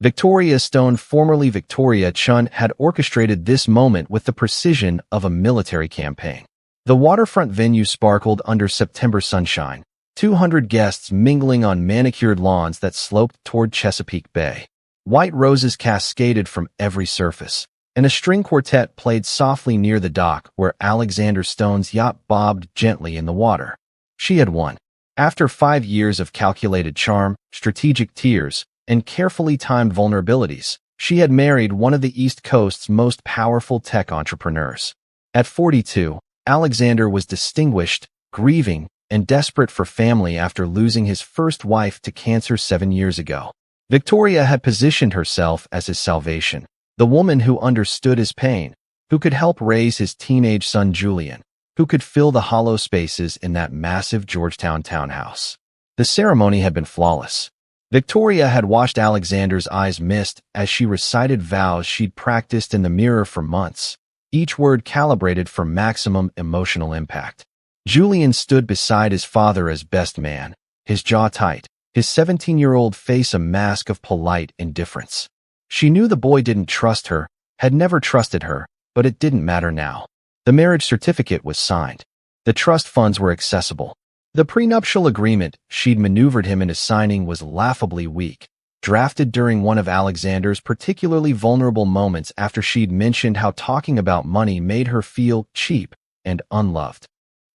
Victoria Stone, formerly Victoria Chun, had orchestrated this moment with the precision of a military campaign. The waterfront venue sparkled under September sunshine, 200 guests mingling on manicured lawns that sloped toward Chesapeake Bay. White roses cascaded from every surface, and a string quartet played softly near the dock where Alexander Stone's yacht bobbed gently in the water. She had won. After 5 years of calculated charm, strategic tears, and carefully timed vulnerabilities, she had married one of the East Coast's most powerful tech entrepreneurs. At 42, Alexander was distinguished, grieving, and desperate for family after losing his first wife to cancer 7 years ago. Victoria had positioned herself as his salvation, the woman who understood his pain, who could help raise his teenage son Julian, who could fill the hollow spaces in that massive Georgetown townhouse. The ceremony had been flawless. Victoria had watched Alexander's eyes mist as she recited vows she'd practiced in the mirror for months, each word calibrated for maximum emotional impact. Julian stood beside his father as best man, his jaw tight, his 17-year-old face a mask of polite indifference. She knew the boy didn't trust her, had never trusted her, but it didn't matter now. The marriage certificate was signed. The trust funds were accessible. The prenuptial agreement she'd maneuvered him into signing was laughably weak, drafted during one of Alexander's particularly vulnerable moments after she'd mentioned how talking about money made her feel cheap and unloved.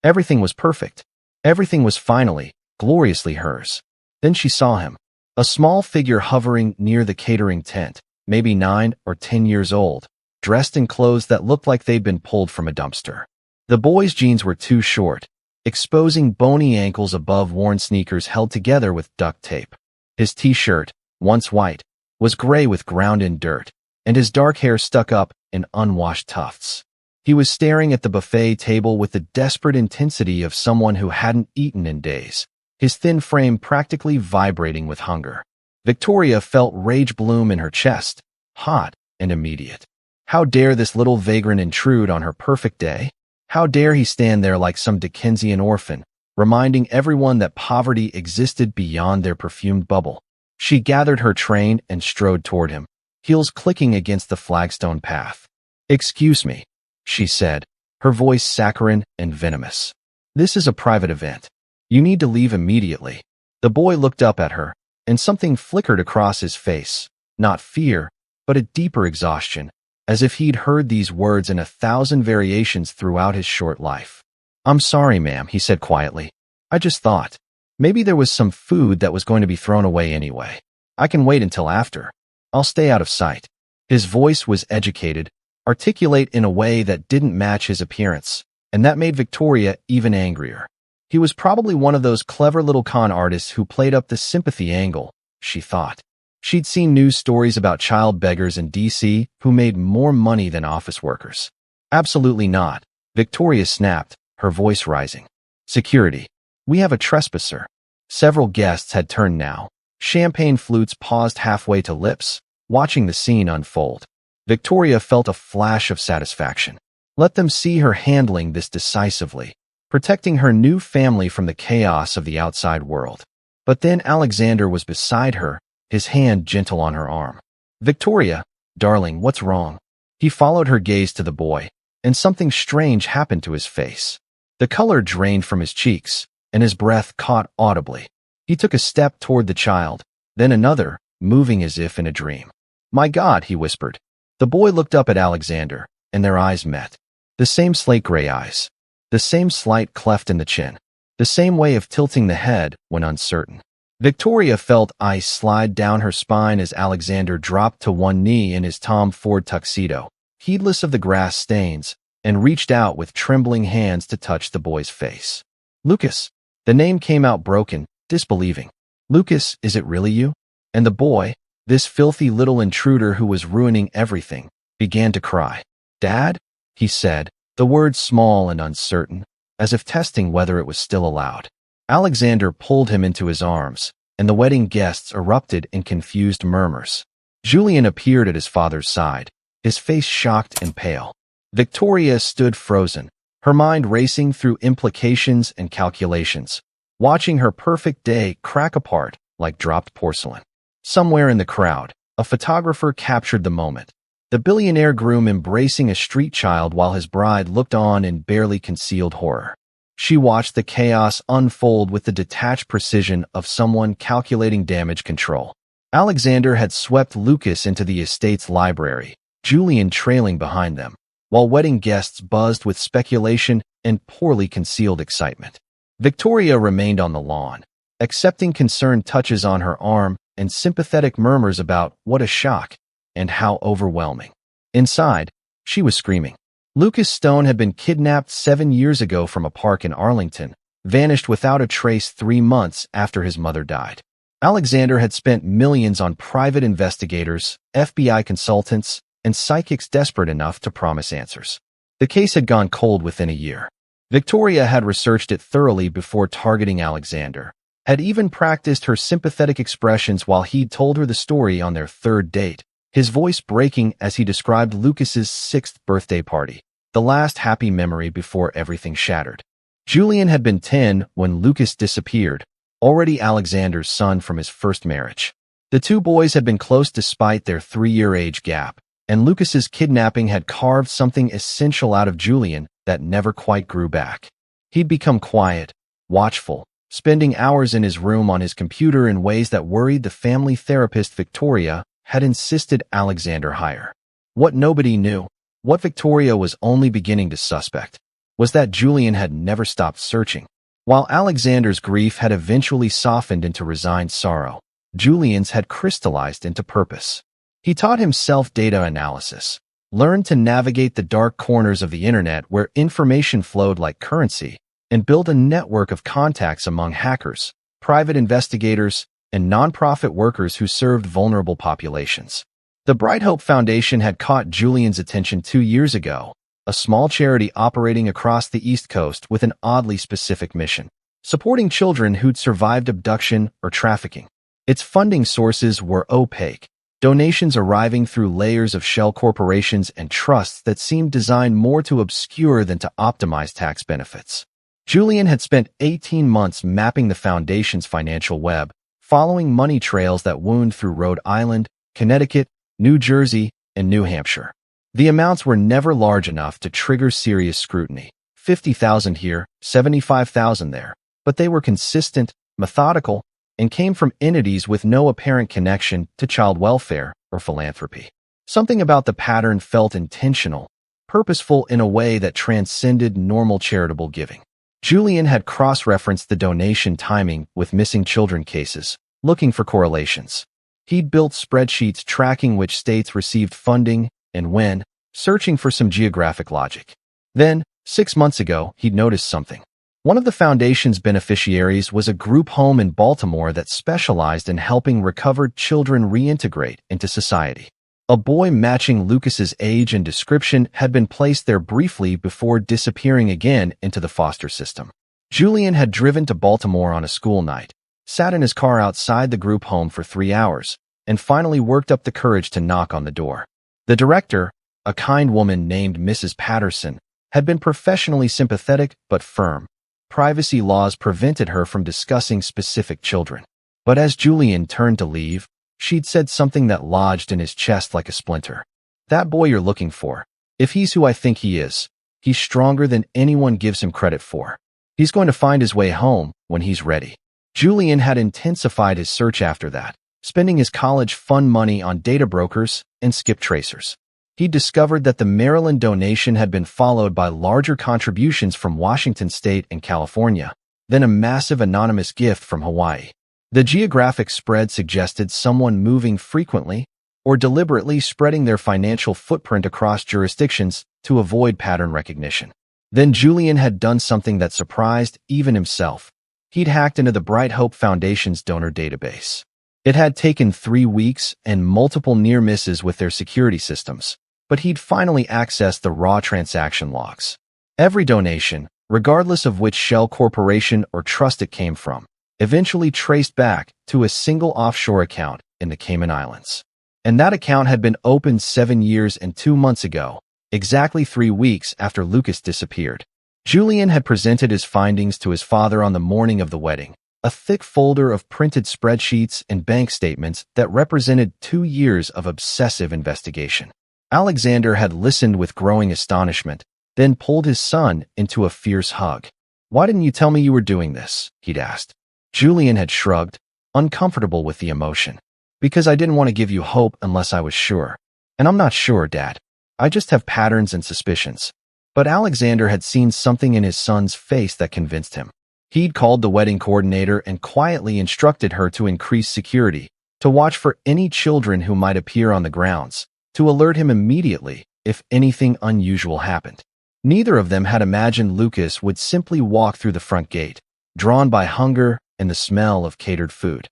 Everything was perfect. Everything was finally, gloriously hers. Then she saw him, a small figure hovering near the catering tent, maybe 9 or 10 years old, dressed in clothes that looked like they'd been pulled from a dumpster. The boy's jeans were too short, exposing bony ankles above worn sneakers held together with duct tape. His t-shirt, once white, was gray with ground-in dirt, and his dark hair stuck up in unwashed tufts. He was staring at the buffet table with the desperate intensity of someone who hadn't eaten in days, his thin frame practically vibrating with hunger. Victoria felt rage bloom in her chest, hot and immediate. How dare this little vagrant intrude on her perfect day? How dare he stand there like some Dickensian orphan, reminding everyone that poverty existed beyond their perfumed bubble? She gathered her train and strode toward him, heels clicking against the flagstone path. "Excuse me," she said, her voice saccharine and venomous. "This is a private event. You need to leave immediately." The boy looked up at her, and something flickered across his face, not fear, but a deeper exhaustion, as if he'd heard these words in 1,000 variations throughout his short life. "I'm sorry, ma'am," he said quietly. "I just thought, maybe there was some food that was going to be thrown away anyway. I can wait until after. I'll stay out of sight." His voice was educated, articulate in a way that didn't match his appearance, and that made Victoria even angrier. He was probably one of those clever little con artists who played up the sympathy angle, she thought. She'd seen news stories about child beggars in D.C. who made more money than office workers. "Absolutely not," Victoria snapped, her voice rising. "Security. We have a trespasser." Several guests had turned now. Champagne flutes paused halfway to lips, watching the scene unfold. Victoria felt a flash of satisfaction. Let them see her handling this decisively, protecting her new family from the chaos of the outside world. But then Alexander was beside her, his hand gentle on her arm. "Victoria, darling, what's wrong?" He followed her gaze to the boy, and something strange happened to his face. The color drained from his cheeks, and his breath caught audibly. He took a step toward the child, then another, moving as if in a dream. "My God," he whispered. The boy looked up at Alexander, and their eyes met. The same slate-gray eyes. The same slight cleft in the chin. The same way of tilting the head when uncertain. Victoria felt ice slide down her spine as Alexander dropped to one knee in his Tom Ford tuxedo, heedless of the grass stains, and reached out with trembling hands to touch the boy's face. "Lucas." The name came out broken, disbelieving. "Lucas, is it really you?" And the boy, this filthy little intruder who was ruining everything, began to cry. "Dad?" he said, the words small and uncertain, as if testing whether it was still allowed. Alexander pulled him into his arms, and the wedding guests erupted in confused murmurs. Julian appeared at his father's side, his face shocked and pale. Victoria stood frozen, her mind racing through implications and calculations, watching her perfect day crack apart like dropped porcelain. Somewhere in the crowd, A photographer captured the moment. The billionaire groom embracing a street child while his bride looked on in barely concealed horror. She watched the chaos unfold with the detached precision of someone calculating damage control. Alexander had swept Lucas into the estate's library, Julian trailing behind them, while wedding guests buzzed with speculation and poorly concealed excitement. Victoria remained on the lawn, accepting concerned touches on her arm and sympathetic murmurs about what a shock and how overwhelming. Inside, she was screaming. Lucas Stone had been kidnapped 7 years ago from a park in Arlington, vanished without a trace 3 months after his mother died. Alexander had spent millions on private investigators, FBI consultants, and psychics desperate enough to promise answers. The case had gone cold within a year. Victoria had researched it thoroughly before targeting Alexander, had even practiced her sympathetic expressions while he'd told her the story on their 3rd date, his voice breaking as he described Lucas's 6th birthday party, the last happy memory before everything shattered. Julian had been 10 when Lucas disappeared, already Alexander's son from his first marriage. The two boys had been close despite their 3-year age gap, and Lucas's kidnapping had carved something essential out of Julian that never quite grew back. He'd become quiet, watchful, spending hours in his room on his computer in ways that worried the family therapist Victoria had insisted Alexander hire. What nobody knew, what Victoria was only beginning to suspect, was that Julian had never stopped searching. While Alexander's grief had eventually softened into resigned sorrow, Julian's had crystallized into purpose. He taught himself data analysis, learned to navigate the dark corners of the internet where information flowed like currency, and built a network of contacts among hackers, private investigators, and nonprofit workers who served vulnerable populations. The Bright Hope Foundation had caught Julian's attention 2 years ago, a small charity operating across the East Coast with an oddly specific mission, supporting children who'd survived abduction or trafficking. Its funding sources were opaque, donations arriving through layers of shell corporations and trusts that seemed designed more to obscure than to optimize tax benefits. Julian had spent 18 months mapping the foundation's financial web, following money trails that wound through Rhode Island, Connecticut, New Jersey, and New Hampshire. The amounts were never large enough to trigger serious scrutiny. 50,000 here, 75,000 there. But they were consistent, methodical, and came from entities with no apparent connection to child welfare or philanthropy. Something about the pattern felt intentional, purposeful in a way that transcended normal charitable giving. Julian had cross-referenced the donation timing with missing children cases, looking for correlations. He'd built spreadsheets tracking which states received funding and when, searching for some geographic logic. Then, 6 months ago, he'd noticed something. One of the foundation's beneficiaries was a group home in Baltimore that specialized in helping recovered children reintegrate into society. A boy matching Lucas's age and description had been placed there briefly before disappearing again into the foster system. Julian had driven to Baltimore on a school night, sat in his car outside the group home for 3 hours, and finally worked up the courage to knock on the door. The director, a kind woman named Mrs. Patterson, had been professionally sympathetic but firm. Privacy laws prevented her from discussing specific children. But as Julian turned to leave, she'd said something that lodged in his chest like a splinter. That boy you're looking for, if he's who I think he is, he's stronger than anyone gives him credit for. He's going to find his way home when he's ready. Julian had intensified his search after that, spending his college fund money on data brokers and skip tracers. He discovered that the Maryland donation had been followed by larger contributions from Washington State and California, then a massive anonymous gift from Hawaii. The geographic spread suggested someone moving frequently or deliberately spreading their financial footprint across jurisdictions to avoid pattern recognition. Then Julian had done something that surprised even himself. He'd hacked into the Bright Hope Foundation's donor database. It had taken 3 weeks and multiple near misses with their security systems, but he'd finally accessed the raw transaction logs. Every donation, regardless of which shell corporation or trust it came from, eventually traced back to a single offshore account in the Cayman Islands. And that account had been opened 7 years and 2 months ago, exactly 3 weeks after Lucas disappeared. Julian had presented his findings to his father on the morning of the wedding, a thick folder of printed spreadsheets and bank statements that represented 2 years of obsessive investigation. Alexander had listened with growing astonishment, then pulled his son into a fierce hug. "Why didn't you tell me you were doing this?" he'd asked. Julian had shrugged, uncomfortable with the emotion. "Because I didn't want to give you hope unless I was sure. And I'm not sure, Dad. I just have patterns and suspicions." But Alexander had seen something in his son's face that convinced him. He'd called the wedding coordinator and quietly instructed her to increase security, to watch for any children who might appear on the grounds, to alert him immediately if anything unusual happened. Neither of them had imagined Lucas would simply walk through the front gate, drawn by hunger and the smell of catered food.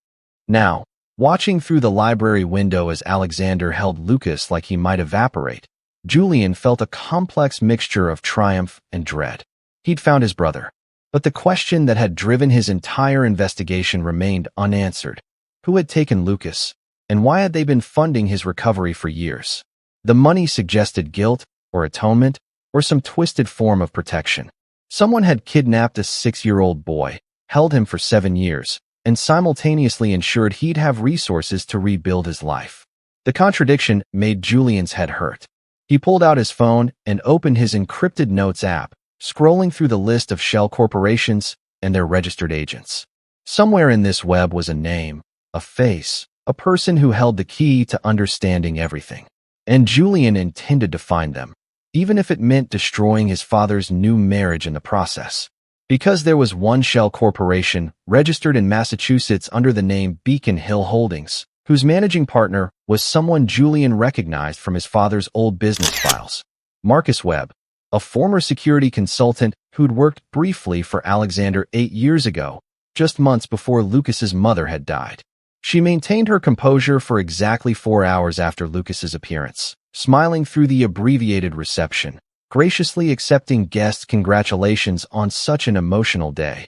Now, watching through the library window as Alexander held Lucas like he might evaporate, Julian felt a complex mixture of triumph and dread. He'd found his brother. But the question that had driven his entire investigation remained unanswered. Who had taken Lucas, and why had they been funding his recovery for years? The money suggested guilt, or atonement, or some twisted form of protection. Someone had kidnapped a 6-year-old boy, held him for 7 years, and simultaneously ensured he'd have resources to rebuild his life. The contradiction made Julian's head hurt. He pulled out his phone and opened his encrypted notes app, scrolling through the list of shell corporations and their registered agents. Somewhere in this web was a name, a face, a person who held the key to understanding everything. And Julian intended to find them, even if it meant destroying his father's new marriage in the process. Because there was one shell corporation registered in Massachusetts under the name Beacon Hill Holdings, whose managing partner was someone Julian recognized from his father's old business files. Marcus Webb, a former security consultant who'd worked briefly for Alexander 8 years ago, just months before Lucas's mother had died. She maintained her composure for exactly 4 hours after Lucas's appearance, smiling through the abbreviated reception, graciously accepting guests' congratulations on such an emotional day,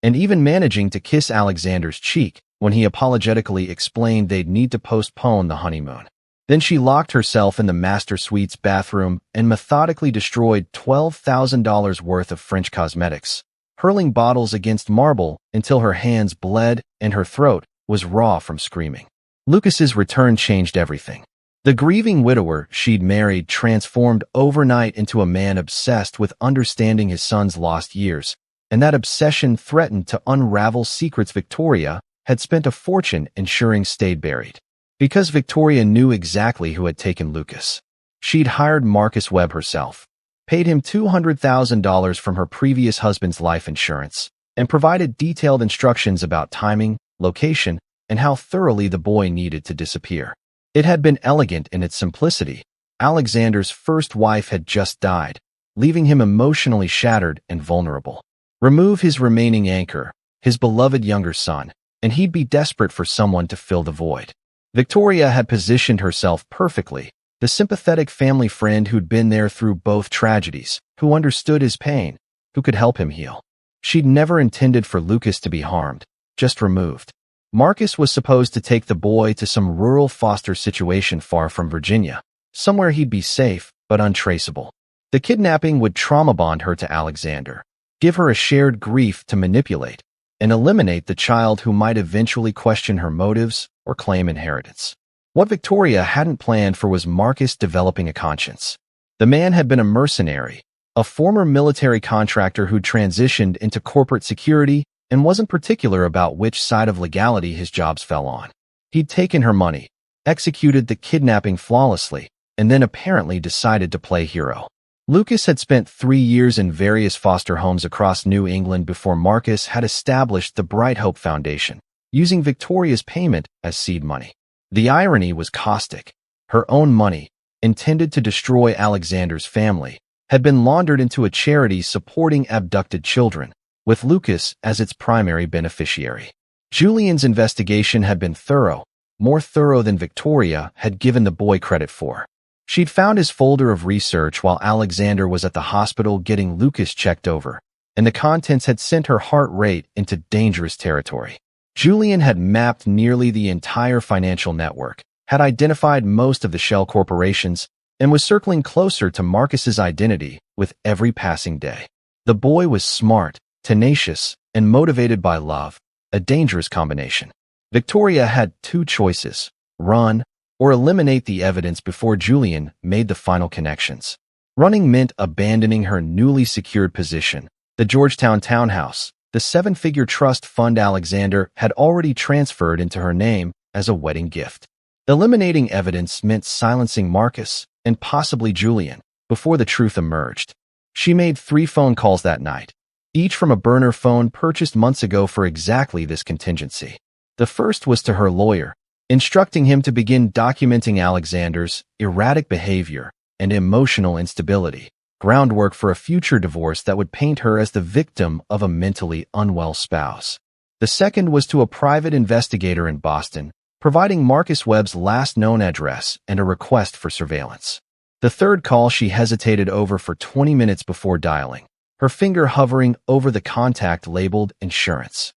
and even managing to kiss Alexander's cheek when he apologetically explained they'd need to postpone the honeymoon. Then she locked herself in the master suite's bathroom and methodically destroyed $12,000 worth of French cosmetics, hurling bottles against marble until her hands bled and her throat was raw from screaming. Lucas's return changed everything. The grieving widower she'd married transformed overnight into a man obsessed with understanding his son's lost years, and that obsession threatened to unravel secrets Victoria had spent a fortune ensuring stayed buried. Because Victoria knew exactly who had taken Lucas, she'd hired Marcus Webb herself, paid him $200,000 from her previous husband's life insurance, and provided detailed instructions about timing, location, and how thoroughly the boy needed to disappear. It had been elegant in its simplicity. Alexander's first wife had just died, leaving him emotionally shattered and vulnerable. Remove his remaining anchor, his beloved younger son, and he'd be desperate for someone to fill the void. Victoria had positioned herself perfectly, the sympathetic family friend who'd been there through both tragedies, who understood his pain, who could help him heal. She'd never intended for Lucas to be harmed, just removed. Marcus was supposed to take the boy to some rural foster situation far from Virginia, somewhere he'd be safe but untraceable. The kidnapping would trauma bond her to Alexander, give her a shared grief to manipulate, and eliminate the child who might eventually question her motives or claim inheritance. What Victoria hadn't planned for was Marcus developing a conscience. The man had been a mercenary, a former military contractor who transitioned into corporate security and wasn't particular about which side of legality his jobs fell on. He'd taken her money, executed the kidnapping flawlessly, and then apparently decided to play hero. Lucas had spent 3 years in various foster homes across New England before Marcus had established the Bright Hope Foundation, using Victoria's payment as seed money. The irony was caustic. Her own money, intended to destroy Alexander's family, had been laundered into a charity supporting abducted children, with Lucas as its primary beneficiary. Julian's investigation had been thorough, more thorough than Victoria had given the boy credit for. She'd found his folder of research while Alexander was at the hospital getting Lucas checked over, and the contents had sent her heart rate into dangerous territory. Julian had mapped nearly the entire financial network, had identified most of the shell corporations, and was circling closer to Marcus's identity with every passing day. The boy was smart, tenacious, and motivated by love, a dangerous combination. Victoria had two choices: run or eliminate the evidence before Julian made the final connections. Running meant abandoning her newly secured position, the Georgetown townhouse, the seven-figure trust fund Alexander had already transferred into her name as a wedding gift. Eliminating evidence meant silencing Marcus and possibly Julian before the truth emerged. She made 3 phone calls that night, each from a burner phone purchased months ago for exactly this contingency. The first was to her lawyer, instructing him to begin documenting Alexander's erratic behavior and emotional instability, groundwork for a future divorce that would paint her as the victim of a mentally unwell spouse. The second was to a private investigator in Boston, providing Marcus Webb's last known address and a request for surveillance. The third call she hesitated over for 20 minutes before dialing, her finger hovering over the contact labeled insurance.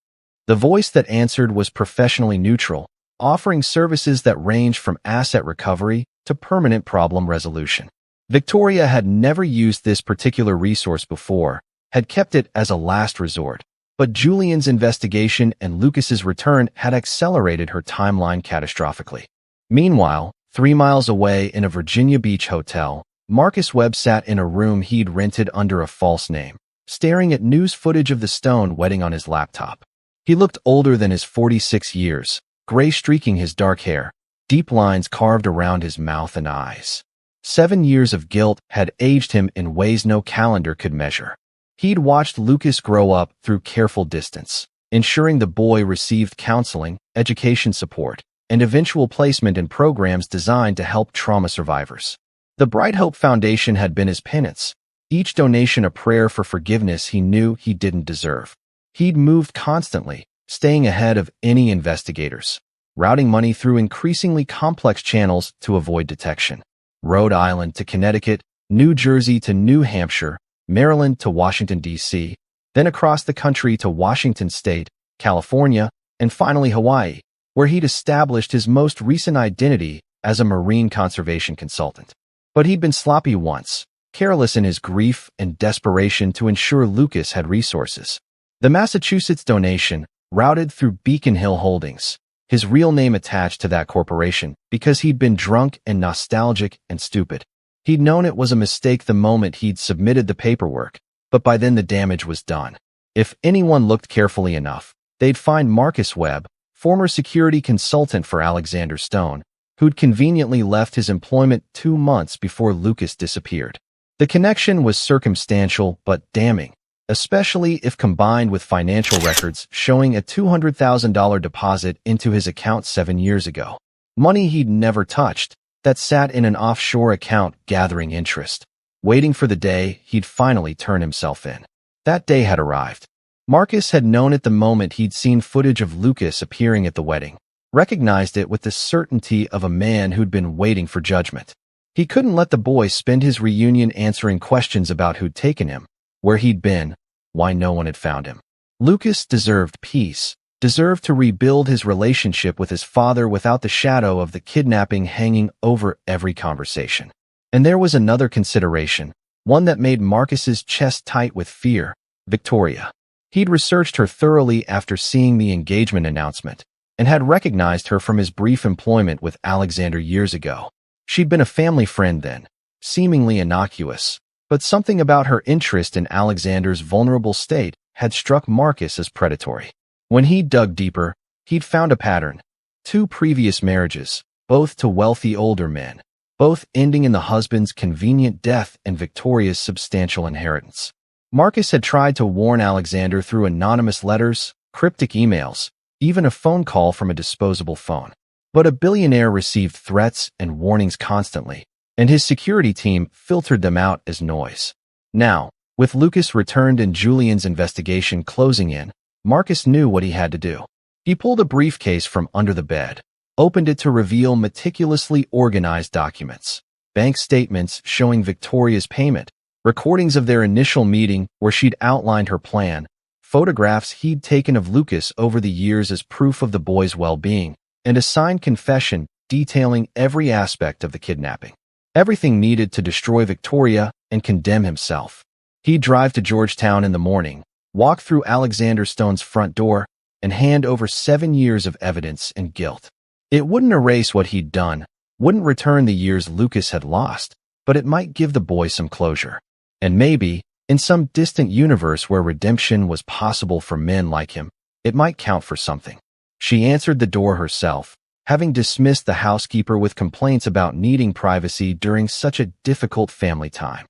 The voice that answered was professionally neutral, offering services that ranged from asset recovery to permanent problem resolution. Victoria had never used this particular resource before, had kept it as a last resort, but Julian's investigation and Lucas's return had accelerated her timeline catastrophically. Meanwhile, 3 miles away in a Virginia Beach hotel, Marcus Webb sat in a room he'd rented under a false name, staring at news footage of the Stone wedding on his laptop. He looked older than his 46 years, gray streaking his dark hair, deep lines carved around his mouth and eyes. 7 years of guilt had aged him in ways no calendar could measure. He'd watched Lucas grow up through careful distance, ensuring the boy received counseling, education support, and eventual placement in programs designed to help trauma survivors. The Bright Hope Foundation had been his penance, each donation a prayer for forgiveness he knew he didn't deserve. He'd moved constantly, staying ahead of any investigators, routing money through increasingly complex channels to avoid detection. Rhode Island to Connecticut, New Jersey to New Hampshire, Maryland to Washington, D.C., then across the country to Washington State, California, and finally Hawaii, where he'd established his most recent identity as a marine conservation consultant. But he'd been sloppy once, careless in his grief and desperation to ensure Lucas had resources. The Massachusetts donation, routed through Beacon Hill Holdings, his real name attached to that corporation because he'd been drunk and nostalgic and stupid. He'd known it was a mistake the moment he'd submitted the paperwork, but by then the damage was done. If anyone looked carefully enough, they'd find Marcus Webb, former security consultant for Alexander Stone, who'd conveniently left his employment 2 months before Lucas disappeared. The connection was circumstantial but damning, especially if combined with financial records showing a $200,000 deposit into his account 7 years ago. Money he'd never touched, that sat in an offshore account gathering interest, waiting for the day he'd finally turn himself in. That day had arrived. Marcus had known it the moment he'd seen footage of Lucas appearing at the wedding, recognized it with the certainty of a man who'd been waiting for judgment. He couldn't let the boy spend his reunion answering questions about who'd taken him, where he'd been, why no one had found him. Lucas deserved peace, deserved to rebuild his relationship with his father without the shadow of the kidnapping hanging over every conversation. And there was another consideration, one that made Marcus's chest tight with fear: Victoria. He'd researched her thoroughly after seeing the engagement announcement, and had recognized her from his brief employment with Alexander years ago. She'd been a family friend then, seemingly innocuous, but something about her interest in Alexander's vulnerable state had struck Marcus as predatory. When he dug deeper, he'd found a pattern. 2 previous marriages, both to wealthy older men, both ending in the husband's convenient death and Victoria's substantial inheritance. Marcus had tried to warn Alexander through anonymous letters, cryptic emails, even a phone call from a disposable phone. But a billionaire received threats and warnings constantly, and his security team filtered them out as noise. Now, with Lucas returned and Julian's investigation closing in, Marcus knew what he had to do. He pulled a briefcase from under the bed, opened it to reveal meticulously organized documents, bank statements showing Victoria's payment, recordings of their initial meeting where she'd outlined her plan, photographs he'd taken of Lucas over the years as proof of the boy's well-being, and a signed confession detailing every aspect of the kidnapping. Everything needed to destroy Victoria and condemn himself. He'd drive to Georgetown in the morning, walk through Alexander Stone's front door, and hand over 7 years of evidence and guilt. It wouldn't erase what he'd done, wouldn't return the years Lucas had lost, but it might give the boy some closure. And maybe, in some distant universe where redemption was possible for men like him, it might count for something. She answered the door herself, having dismissed the housekeeper with complaints about needing privacy during such a difficult family time.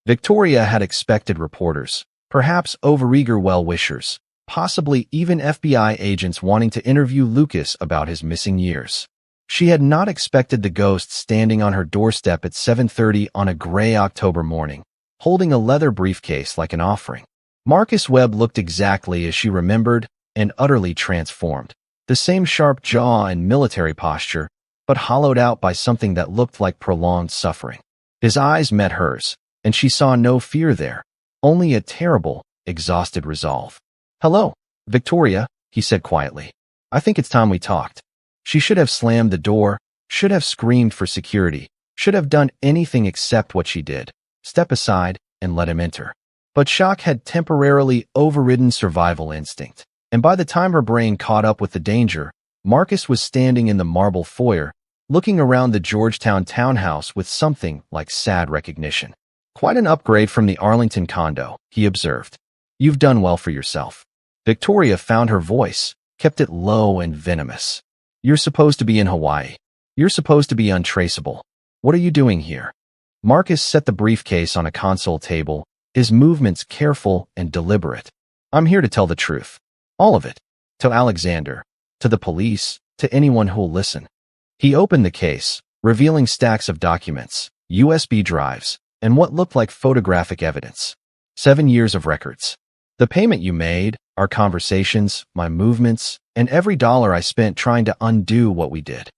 Victoria had expected reporters, perhaps overeager well-wishers, possibly even FBI agents wanting to interview Lucas about his missing years. She had not expected the ghost standing on her doorstep at 7:30 on a gray October morning, holding a leather briefcase like an offering. Marcus Webb looked exactly as she remembered and utterly transformed. The same sharp jaw and military posture, but hollowed out by something that looked like prolonged suffering. His eyes met hers, and she saw no fear there, only a terrible, exhausted resolve. "Hello, Victoria," he said quietly. "I think it's time we talked." She should have slammed the door, should have screamed for security, should have done anything except what she did, step aside and let him enter. But shock had temporarily overridden survival instinct, and by the time her brain caught up with the danger, Marcus was standing in the marble foyer, looking around the Georgetown townhouse with something like sad recognition. "Quite an upgrade from the Arlington condo," he observed. "You've done well for yourself." Victoria found her voice, kept it low and venomous. "You're supposed to be in Hawaii. You're supposed to be untraceable. What are you doing here?" Marcus set the briefcase on a console table, his movements careful and deliberate. "I'm here to tell the truth. All of it. To Alexander, to the police, to anyone who'll listen." He opened the case, revealing stacks of documents, USB drives, and what looked like photographic evidence. 7 years of records. The payment you made, our conversations, my movements, and every dollar I spent trying to undo what we did.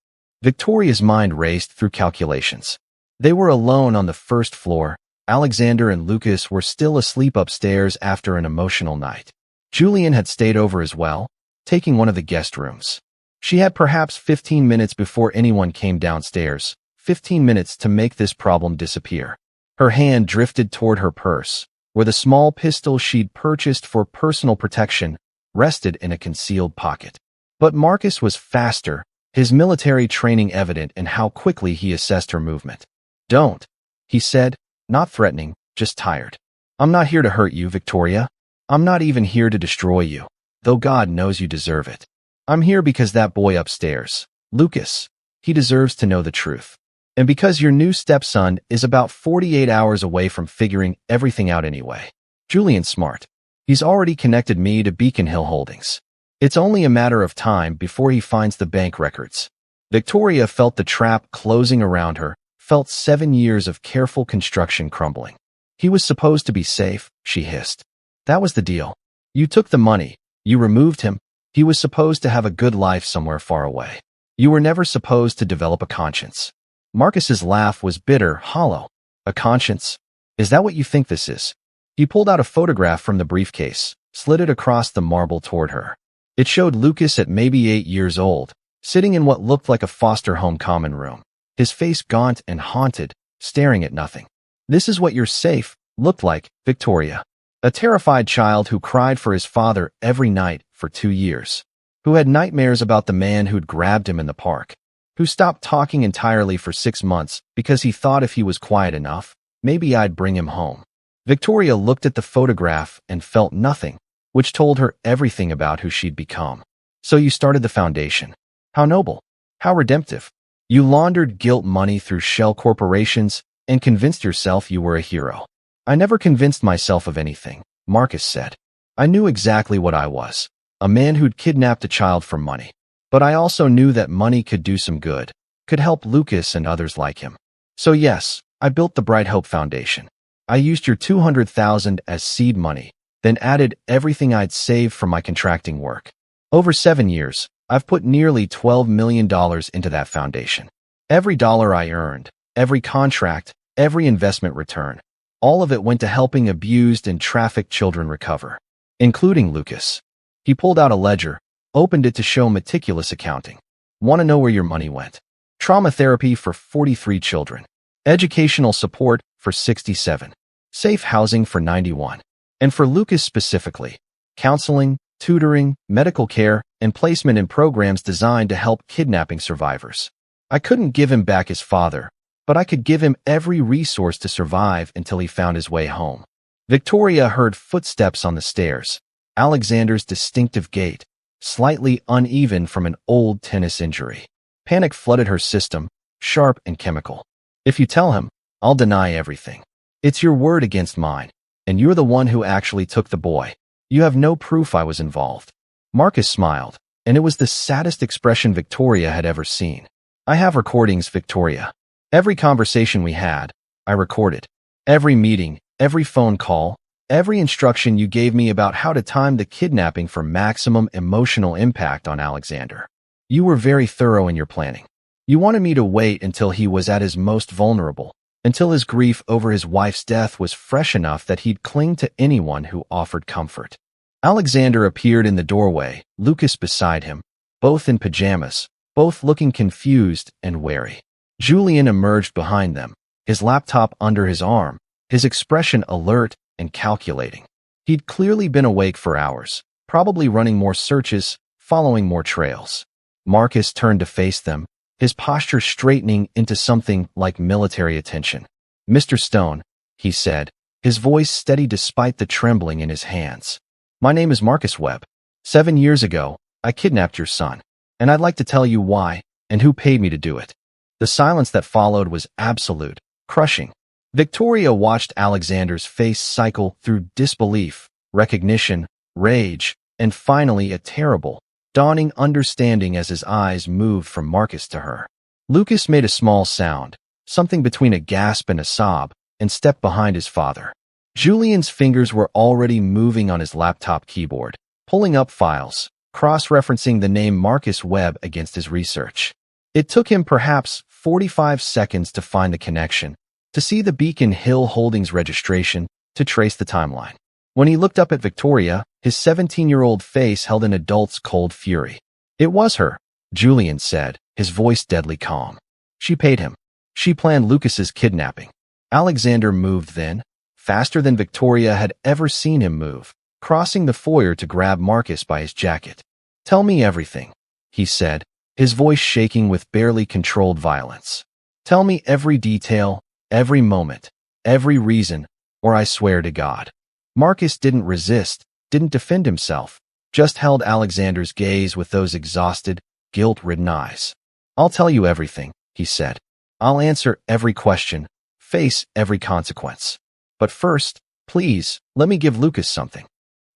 Victoria's mind raced through calculations. They were alone on the first floor. Alexander and Lucas were still asleep upstairs after an emotional night. Julian had stayed over as well, taking one of the guest rooms. She had perhaps 15 minutes before anyone came downstairs, 15 minutes to make this problem disappear. Her hand drifted toward her purse, where the small pistol she'd purchased for personal protection rested in a concealed pocket. But Marcus was faster, his military training evident in how quickly he assessed her movement. "Don't," he said, not threatening, just tired. "I'm not here to hurt you, Victoria. I'm not even here to destroy you, though God knows you deserve it. I'm here because that boy upstairs, Lucas, he deserves to know the truth. And because your new stepson is about 48 hours away from figuring everything out anyway. Julian's smart. He's already connected me to Beacon Hill Holdings. It's only a matter of time before he finds the bank records." Victoria felt the trap closing around her, felt 7 years of careful construction crumbling. "He was supposed to be safe," she hissed. "That was the deal. You took the money. You removed him. He was supposed to have a good life somewhere far away. You were never supposed to develop a conscience." Marcus's laugh was bitter, hollow. "A conscience? Is that what you think this is?" He pulled out a photograph from the briefcase, slid it across the marble toward her. It showed Lucas at maybe 8 years old, sitting in what looked like a foster home common room, his face gaunt and haunted, staring at nothing. "This is what your safe looked like, Victoria. A terrified child who cried for his father every night for 2 years, who had nightmares about the man who'd grabbed him in the park, who stopped talking entirely for 6 months because he thought if he was quiet enough, maybe I'd bring him home." Victoria looked at the photograph and felt nothing, which told her everything about who she'd become. "So you started the foundation. How noble. How redemptive. You laundered guilt money through shell corporations and convinced yourself you were a hero." "I never convinced myself of anything," Marcus said. "I knew exactly what I was, a man who'd kidnapped a child for money. But I also knew that money could do some good, could help Lucas and others like him. So yes, I built the Bright Hope Foundation. I used your $200,000 as seed money, then added everything I'd saved from my contracting work. Over 7 years, I've put nearly $12 million into that foundation. Every dollar I earned, every contract, every investment return, all of it went to helping abused and trafficked children recover, including Lucas." He pulled out a ledger, opened it to show meticulous accounting. "Want to know where your money went? Trauma therapy for 43 children. Educational support for 67. Safe housing for 91. And for Lucas specifically, counseling, tutoring, medical care, and placement in programs designed to help kidnapping survivors. I couldn't give him back his father, but I could give him every resource to survive until he found his way home. Victoria heard footsteps on the stairs, Alexander's distinctive gait, slightly uneven from an old tennis injury. Panic flooded her system, sharp and chemical. If you tell him, I'll deny everything. It's your word against mine, and you're the one who actually took the boy. You have no proof I was involved. Marcus smiled, and it was the saddest expression Victoria had ever seen. I have recordings, Victoria. Every conversation we had, I recorded. Every meeting, every phone call, every instruction you gave me about how to time the kidnapping for maximum emotional impact on Alexander. You were very thorough in your planning. You wanted me to wait until he was at his most vulnerable, until his grief over his wife's death was fresh enough that he'd cling to anyone who offered comfort. Alexander appeared in the doorway, Lucas beside him, both in pajamas, both looking confused and wary. Julian emerged behind them, his laptop under his arm, his expression alert and calculating. He'd clearly been awake for hours, probably running more searches, following more trails. Marcus turned to face them, his posture straightening into something like military attention. "Mr. Stone," he said, his voice steady despite the trembling in his hands. "My name is Marcus Webb. 7 years ago, I kidnapped your son, and I'd like to tell you why and who paid me to do it." The silence that followed was absolute, crushing. Victoria watched Alexander's face cycle through disbelief, recognition, rage, and finally a terrible, dawning understanding as his eyes moved from Marcus to her. Lucas made a small sound, something between a gasp and a sob, and stepped behind his father. Julian's fingers were already moving on his laptop keyboard, pulling up files, cross-referencing the name Marcus Webb against his research. It took him perhaps 45 seconds to find the connection, to see the Beacon Hill Holdings registration, to trace the timeline. When he looked up at Victoria, his 17-year-old face held an adult's cold fury. "It was her," Julian said, his voice deadly calm. "She paid him. She planned Lucas's kidnapping." Alexander moved then, faster than Victoria had ever seen him move, crossing the foyer to grab Marcus by his jacket. "Tell me everything," he said, his voice shaking with barely controlled violence. "Tell me every detail, every moment, every reason, or I swear to God." Marcus didn't resist, didn't defend himself, just held Alexander's gaze with those exhausted, guilt-ridden eyes. "I'll tell you everything," he said. "I'll answer every question, face every consequence. But first, please, let me give Lucas something."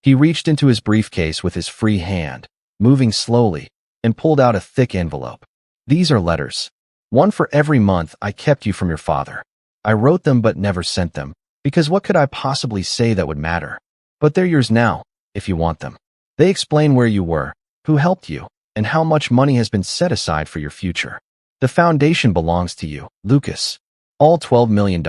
He reached into his briefcase with his free hand, moving slowly, and pulled out a thick envelope. "These are letters. One for every month I kept you from your father. I wrote them but never sent them, because what could I possibly say that would matter? But they're yours now, if you want them. They explain where you were, who helped you, and how much money has been set aside for your future. The foundation belongs to you, Lucas. All $12 million.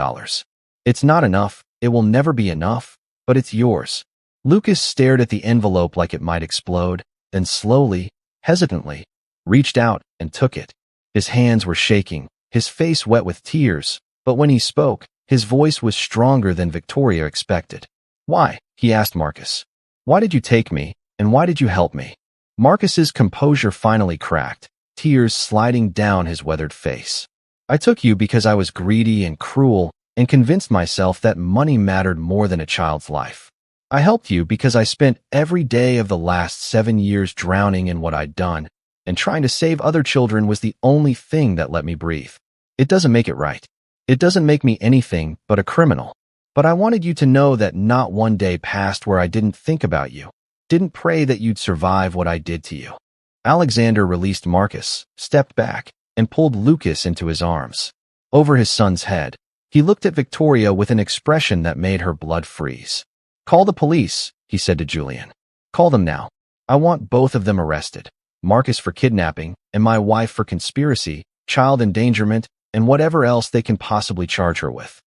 It's not enough, it will never be enough, but it's yours." Lucas stared at the envelope like it might explode, then slowly, hesitantly, reached out and took it. His hands were shaking, his face wet with tears, but when he spoke, his voice was stronger than Victoria expected. "Why?" he asked Marcus. "Why did you take me, and why did you help me?" Marcus's composure finally cracked, tears sliding down his weathered face. "I took you because I was greedy and cruel and convinced myself that money mattered more than a child's life. I helped you because I spent every day of the last 7 years drowning in what I'd done, and trying to save other children was the only thing that let me breathe. It doesn't make it right. It doesn't make me anything but a criminal. But I wanted you to know that not one day passed where I didn't think about you, didn't pray that you'd survive what I did to you." Alexander released Marcus, stepped back, and pulled Lucas into his arms. Over his son's head, he looked at Victoria with an expression that made her blood freeze. "Call the police," he said to Julian. "Call them now. I want both of them arrested. Marcus for kidnapping, and my wife for conspiracy, child endangerment, and whatever else they can possibly charge her with."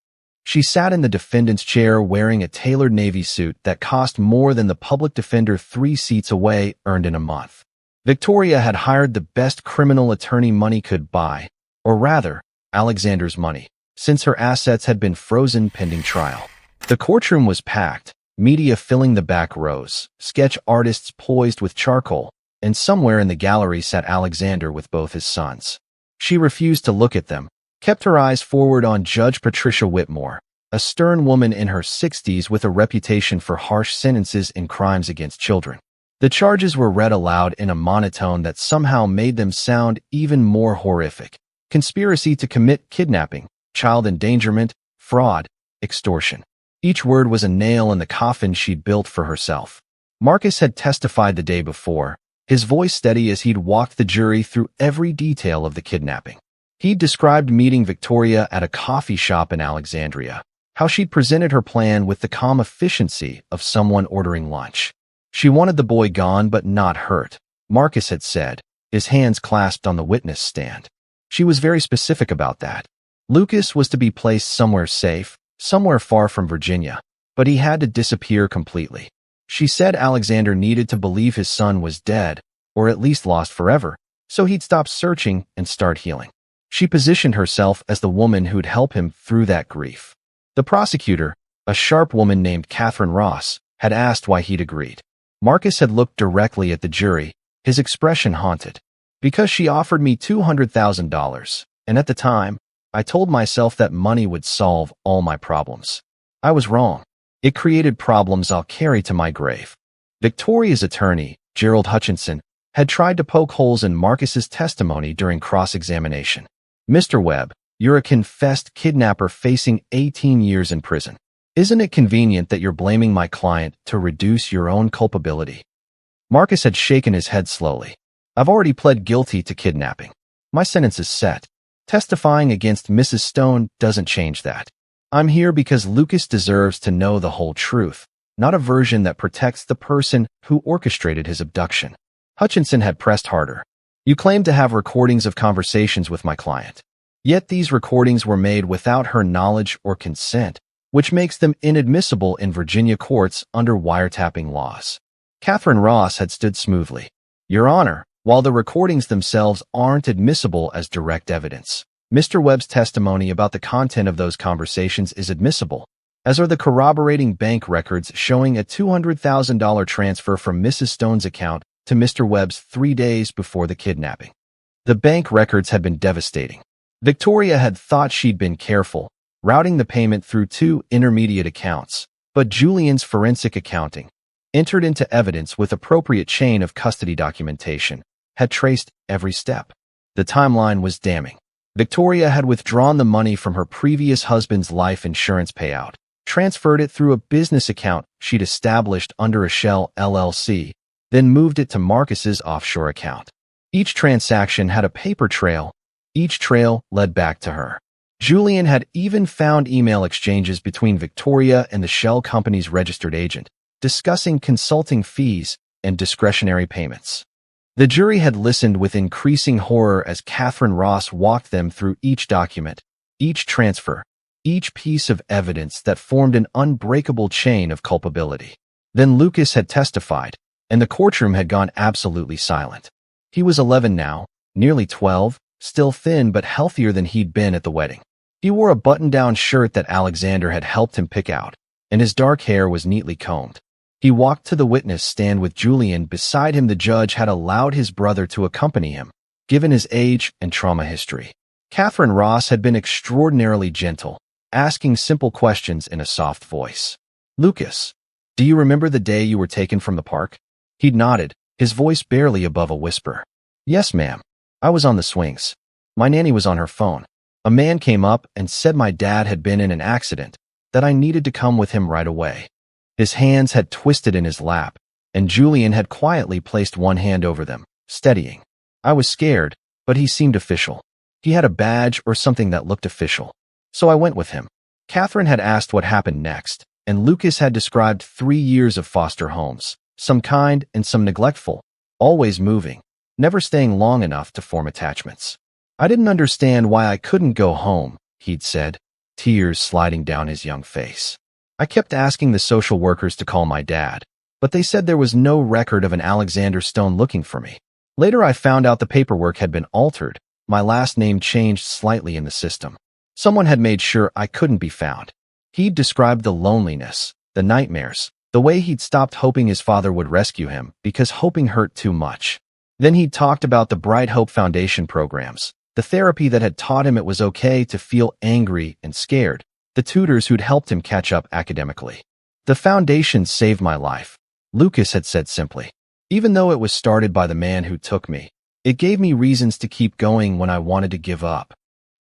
She sat in the defendant's chair wearing a tailored Navy suit that cost more than the public defender 3 seats away earned in a month. Victoria had hired the best criminal attorney money could buy, or rather, Alexander's money, since her assets had been frozen pending trial. The courtroom was packed, media filling the back rows, sketch artists poised with charcoal, and somewhere in the gallery sat Alexander with both his sons. She refused to look at them, kept her eyes forward on Judge Patricia Whitmore, a stern woman in her 60s with a reputation for harsh sentences in crimes against children. The charges were read aloud in a monotone that somehow made them sound even more horrific. Conspiracy to commit kidnapping, child endangerment, fraud, extortion. Each word was a nail in the coffin she'd built for herself. Marcus had testified the day before, his voice steady as he'd walked the jury through every detail of the kidnapping. He'd described meeting Victoria at a coffee shop in Alexandria, how she'd presented her plan with the calm efficiency of someone ordering lunch. She wanted the boy gone but not hurt, Marcus had said, his hands clasped on the witness stand. She was very specific about that. Lucas was to be placed somewhere safe, somewhere far from Virginia, but he had to disappear completely. She said Alexander needed to believe his son was dead, or at least lost forever, so he'd stop searching and start healing. She positioned herself as the woman who'd help him through that grief. The prosecutor, a sharp woman named Catherine Ross, had asked why he'd agreed. Marcus had looked directly at the jury, his expression haunted. Because she offered me $200,000, and at the time, I told myself that money would solve all my problems. I was wrong. It created problems I'll carry to my grave. Victoria's attorney, Gerald Hutchinson, had tried to poke holes in Marcus's testimony during cross-examination. Mr. Webb, you're a confessed kidnapper facing 18 years in prison. Isn't it convenient that you're blaming my client to reduce your own culpability? Marcus had shaken his head slowly. I've already pled guilty to kidnapping. My sentence is set. Testifying against Mrs. Stone doesn't change that. I'm here because Lucas deserves to know the whole truth, not a version that protects the person who orchestrated his abduction. Hutchinson had pressed harder. You claim to have recordings of conversations with my client. Yet these recordings were made without her knowledge or consent, which makes them inadmissible in Virginia courts under wiretapping laws. Catherine Ross had stood smoothly. Your Honor, while the recordings themselves aren't admissible as direct evidence, Mr. Webb's testimony about the content of those conversations is admissible, as are the corroborating bank records showing a $200,000 transfer from Mrs. Stone's account to Mr. Webb's 3 days before the kidnapping. The bank records had been devastating. Victoria had thought she'd been careful, routing the payment through 2 intermediate accounts, but Julian's forensic accounting, entered into evidence with appropriate chain of custody documentation, had traced every step. The timeline was damning. Victoria had withdrawn the money from her previous husband's life insurance payout, transferred it through a business account she'd established under a shell LLC, then moved it to Marcus's offshore account. Each transaction had a paper trail. Each trail led back to her. Julian had even found email exchanges between Victoria and the shell company's registered agent, discussing consulting fees and discretionary payments. The jury had listened with increasing horror as Catherine Ross walked them through each document, each transfer, each piece of evidence that formed an unbreakable chain of culpability. Then Lucas had testified, and the courtroom had gone absolutely silent. He was 11 now, nearly 12, still thin but healthier than he'd been at the wedding. He wore a button-down shirt that Alexander had helped him pick out, and his dark hair was neatly combed. He walked to the witness stand with Julian beside him. The judge had allowed his brother to accompany him, given his age and trauma history. Catherine Ross had been extraordinarily gentle, asking simple questions in a soft voice. Lucas, do you remember the day you were taken from the park? He'd nodded, his voice barely above a whisper. Yes, ma'am. I was on the swings. My nanny was on her phone. A man came up and said my dad had been in an accident, that I needed to come with him right away. His hands had twisted in his lap, and Julian had quietly placed one hand over them, steadying. I was scared, but he seemed official. He had a badge or something that looked official. So I went with him. Catherine had asked what happened next, and Lucas had described 3 years of foster homes, some kind and some neglectful, always moving, never staying long enough to form attachments. I didn't understand why I couldn't go home, he'd said, tears sliding down his young face. I kept asking the social workers to call my dad, but they said there was no record of an Alexander Stone looking for me. Later I found out the paperwork had been altered, my last name changed slightly in the system. Someone had made sure I couldn't be found. He'd described the loneliness, the nightmares, The way he'd stopped hoping his father would rescue him because hoping hurt too much. Then he'd talked about the Bright Hope Foundation programs, the therapy that had taught him it was okay to feel angry and scared, the tutors who'd helped him catch up academically. The foundation saved my life, Lucas had said simply. Even though it was started by the man who took me, it gave me reasons to keep going when I wanted to give up.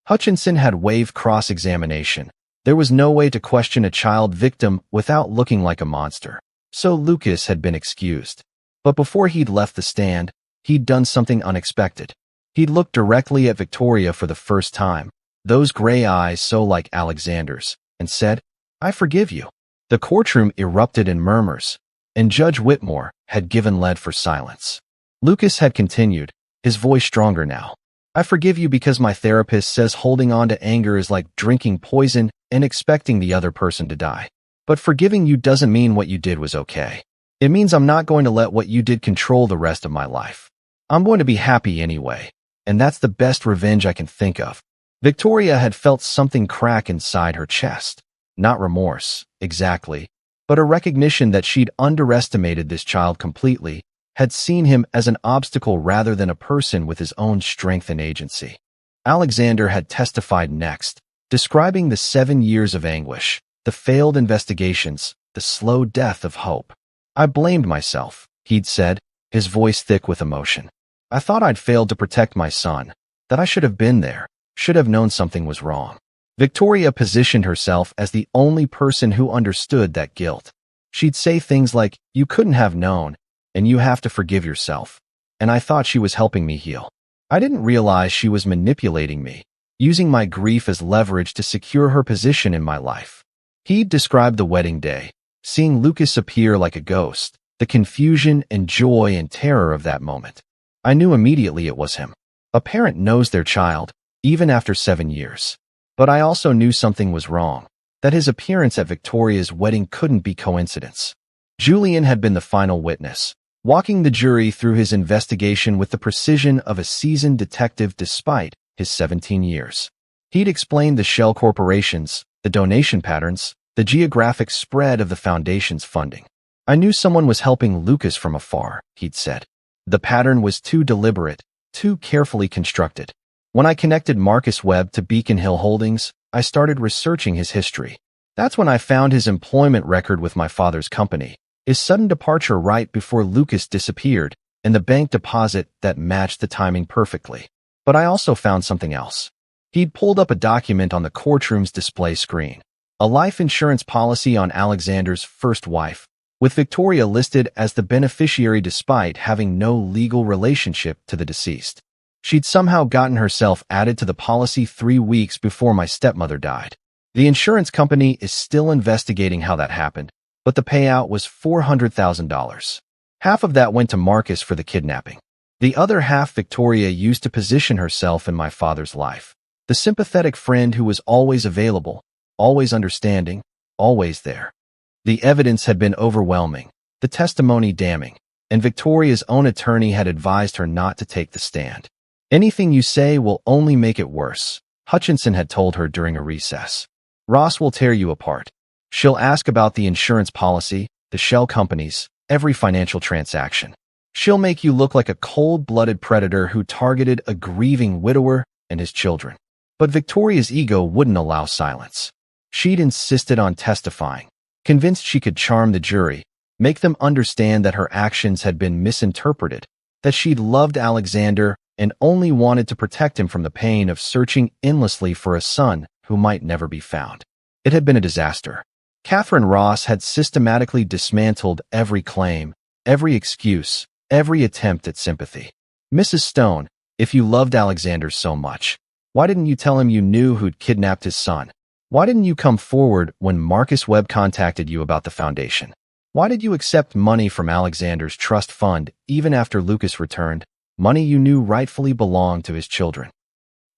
Hutchinson had waived cross-examination. There was no way to question a child victim without looking like a monster. So Lucas had been excused. But before he'd left the stand, he'd done something unexpected. He'd looked directly at Victoria for the first time, those gray eyes so like Alexander's, and said, "I forgive you." The courtroom erupted in murmurs, and Judge Whitmore had given lead for silence. Lucas had continued, his voice stronger now. "I forgive you because my therapist says holding on to anger is like drinking poison and expecting the other person to die. But forgiving you doesn't mean what you did was okay. It means I'm not going to let what you did control the rest of my life. I'm going to be happy anyway, and that's the best revenge I can think of." Victoria had felt something crack inside her chest. Not remorse, exactly, but a recognition that she'd underestimated this child completely, had seen him as an obstacle rather than a person with his own strength and agency. Alexander had testified next, describing the 7 years of anguish, the failed investigations, the slow death of hope. "I blamed myself," he'd said, his voice thick with emotion. "I thought I'd failed to protect my son, that I should have been there, should have known something was wrong." Victoria positioned herself as the only person who understood that guilt. She'd say things like, "You couldn't have known, and you have to forgive yourself." And I thought she was helping me heal. I didn't realize she was manipulating me, using my grief as leverage to secure her position in my life. He'd described the wedding day, seeing Lucas appear like a ghost, the confusion and joy and terror of that moment. I knew immediately it was him. A parent knows their child, even after 7 years. But I also knew something was wrong, that his appearance at Victoria's wedding couldn't be coincidence. Julian had been the final witness, walking the jury through his investigation with the precision of a seasoned detective despite his 17 years. He'd explained the shell corporations, the donation patterns, the geographic spread of the foundation's funding. "I knew someone was helping Lucas from afar," he'd said. "The pattern was too deliberate, too carefully constructed." When I connected Marcus Webb to Beacon Hill Holdings, I started researching his history. That's when I found his employment record with my father's company, his sudden departure right before Lucas disappeared, and the bank deposit that matched the timing perfectly. But I also found something else. He'd pulled up a document on the courtroom's display screen, a life insurance policy on Alexander's first wife, with Victoria listed as the beneficiary despite having no legal relationship to the deceased. She'd somehow gotten herself added to the policy 3 weeks before my stepmother died. The insurance company is still investigating how that happened, but the payout was $400,000. Half of that went to Marcus for the kidnapping. The other half Victoria used to position herself in my father's life. The sympathetic friend who was always available, always understanding, always there. The evidence had been overwhelming, the testimony damning, and Victoria's own attorney had advised her not to take the stand. "Anything you say will only make it worse," Hutchinson had told her during a recess. "Ross will tear you apart. She'll ask about the insurance policy, the shell companies, every financial transaction. She'll make you look like a cold-blooded predator who targeted a grieving widower and his children." But Victoria's ego wouldn't allow silence. She'd insisted on testifying, convinced she could charm the jury, make them understand that her actions had been misinterpreted, that she'd loved Alexander and only wanted to protect him from the pain of searching endlessly for a son who might never be found. It had been a disaster. Catherine Ross had systematically dismantled every claim, every excuse, every attempt at sympathy. "Mrs. Stone, if you loved Alexander so much, why didn't you tell him you knew who'd kidnapped his son? Why didn't you come forward when Marcus Webb contacted you about the foundation? Why did you accept money from Alexander's trust fund even after Lucas returned? Money you knew rightfully belonged to his children."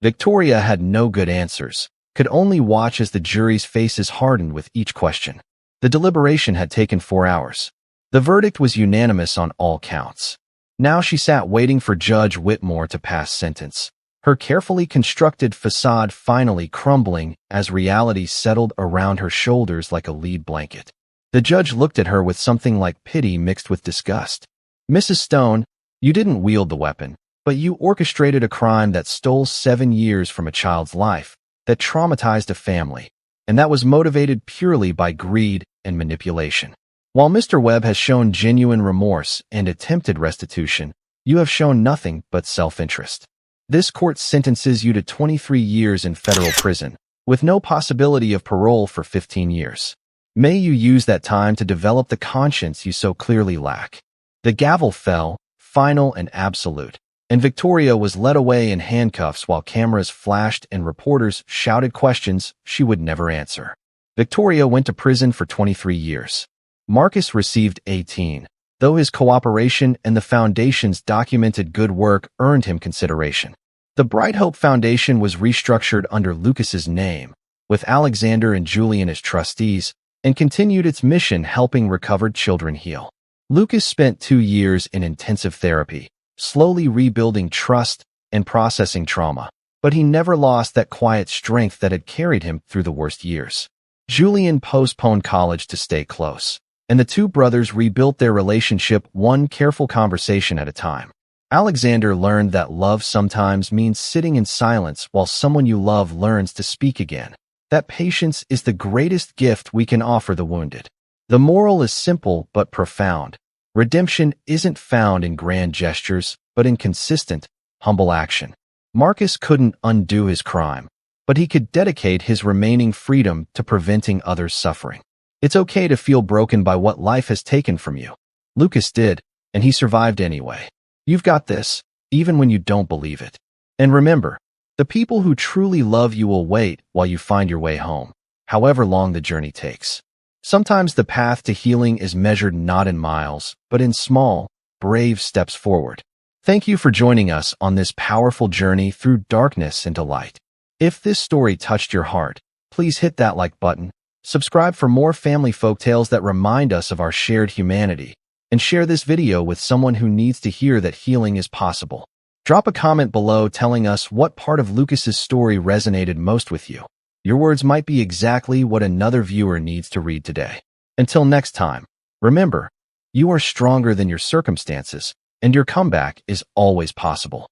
Victoria had no good answers, could only watch as the jury's faces hardened with each question. The deliberation had taken 4 hours. The verdict was unanimous on all counts. Now she sat waiting for Judge Whitmore to pass sentence, her carefully constructed facade finally crumbling as reality settled around her shoulders like a lead blanket. The judge looked at her with something like pity mixed with disgust. Mrs. Stone, you didn't wield the weapon, but you orchestrated a crime that stole 7 years from a child's life, that traumatized a family, and that was motivated purely by greed and manipulation. While Mr. Webb has shown genuine remorse and attempted restitution, you have shown nothing but self-interest. This court sentences you to 23 years in federal prison, with no possibility of parole for 15 years. May you use that time to develop the conscience you so clearly lack. The gavel fell, final and absolute, and Victoria was led away in handcuffs while cameras flashed and reporters shouted questions she would never answer. Victoria went to prison for 23 years. Marcus received 18, though his cooperation and the Foundation's documented good work earned him consideration. The Bright Hope Foundation was restructured under Lucas's name, with Alexander and Julian as trustees, and continued its mission helping recovered children heal. Lucas spent 2 years in intensive therapy, slowly rebuilding trust and processing trauma, but he never lost that quiet strength that had carried him through the worst years. Julian postponed college to stay close, and the two brothers rebuilt their relationship one careful conversation at a time. Alexander learned that love sometimes means sitting in silence while someone you love learns to speak again. That patience is the greatest gift we can offer the wounded. The moral is simple but profound. Redemption isn't found in grand gestures, but in consistent, humble action. Marcus couldn't undo his crime, but he could dedicate his remaining freedom to preventing others' suffering. It's okay to feel broken by what life has taken from you. Lucas did, and he survived anyway. You've got this, even when you don't believe it. And remember, the people who truly love you will wait while you find your way home, however long the journey takes. Sometimes the path to healing is measured not in miles, but in small, brave steps forward. Thank you for joining us on this powerful journey through darkness into light. If this story touched your heart, please hit that like button, subscribe for more family folktales that remind us of our shared humanity, and share this video with someone who needs to hear that healing is possible. Drop a comment below telling us what part of Lucas's story resonated most with you. Your words might be exactly what another viewer needs to read today. Until next time, remember, you are stronger than your circumstances, and your comeback is always possible.